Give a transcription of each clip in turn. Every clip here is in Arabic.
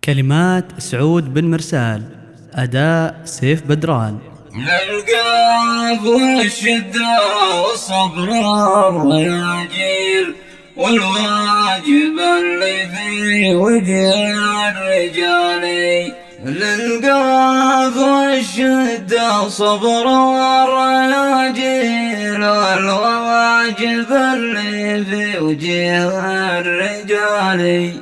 كلمات سعود بن مرسال، أداء سيف بدران. للقاف والشدة والصبر والرياجيل والواجب اللي في وجه الرجال. للقاف والشدة والصبر والرياجيل والواجب اللي في وجه الرجال،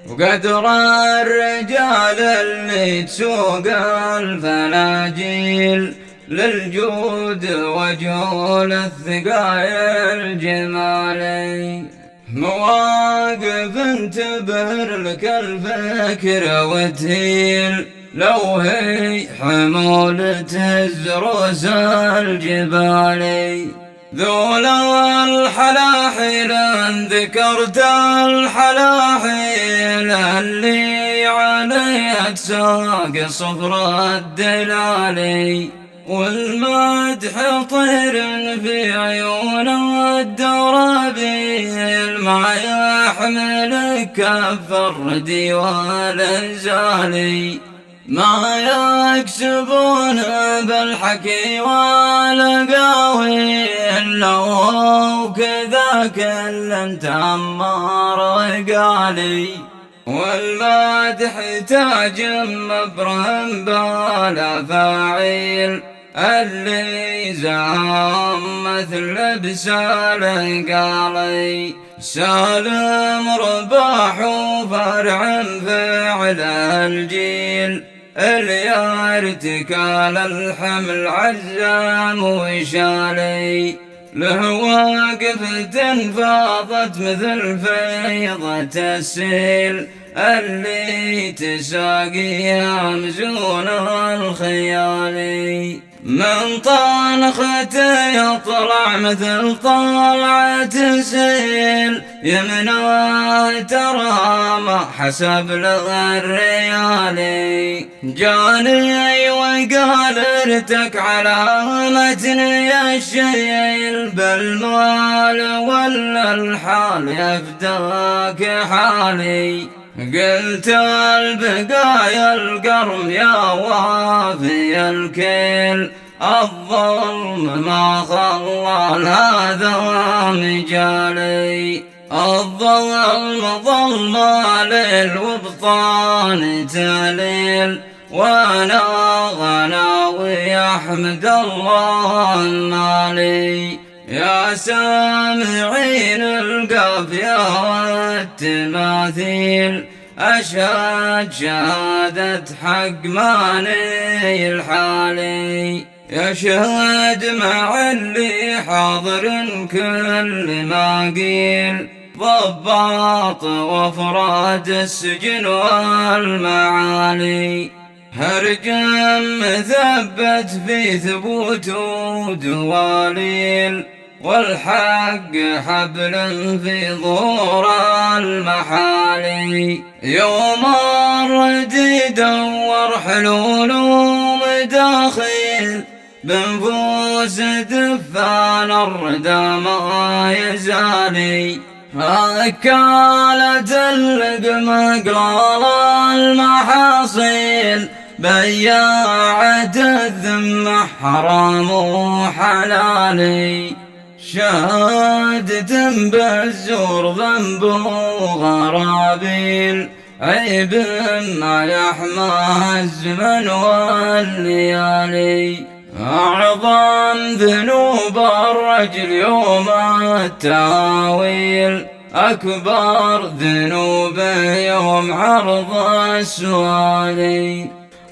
وقدر الرجال اللي تسوق الفلاجيل، للجود وجول الثقايا الجمالي. مواقف تبهر لك الفكر وتهيل، لو هي حمولة الزروس الجبالي. ذولا الحلاحيل ان ذكرت الحلاحيل اللي عليها تساق صفر الدلالي، والمدح طير في عيون الدرابيل ما يحمل كف الردي والانزالي. ما يكسبون بالحكي والقاويل، لو كذا كل تأمر وقالي. والمادح تاج مبرم بلا فاعيل، اللي زام مثل بسال قالي. سالم رباح وفرع فعل الجيل، اللي ارتكال الحمل عزام وشالي. له واقفة فاضت مثل فيضة السيل، اللي تساقي مزون الخيالي. من طانخته يطلع مثل طلعة سيل، يمنى ترى ما حسب له الريالي. جاني وقال ارتك على متني الشيل، بالمال ولا الحال يفداك حالي. قلت البقايا القرم يا وافي الكيل، الظلم ما خلى هذا مجالي. الظلم ظلم ليل وبطان تليل، وانا غناوي احمد الله مالي. يا سامعين القافية والتماثيل، أشهد شهادة حق ماني الحالي. يشهد مع اللي حاضر كل ما قيل، ضباط وافراد السجن والمعالي. هرجم مثبت في ثبوت ودواليل، والحق حبل في ظهور المحالي. يوم الرد يدور حلول ومداخيل، بنفوس دفان الردى ما يزالي. أكالة اللقم قلال المحاصيل، بياعة الذمة حرام وحلالي. شهادة بالزور ذنب وغرابيل، عيب ما يحماه الزمن والليالي. أعظم ذنوب الرجل يوم التاويل، أكبر ذنوبه يوم عرض السؤال.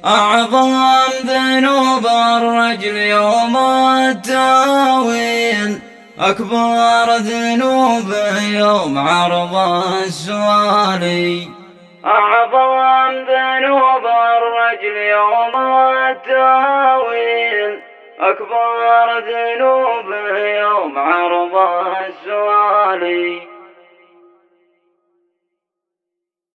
أعظم ذنوب الرجل يوم التاويل، أكبر ذنوبه يوم عرض السؤال. أعظم ذنوب الرجل يوم التاويل، أكبر ذنوبه يوم عرض السؤال.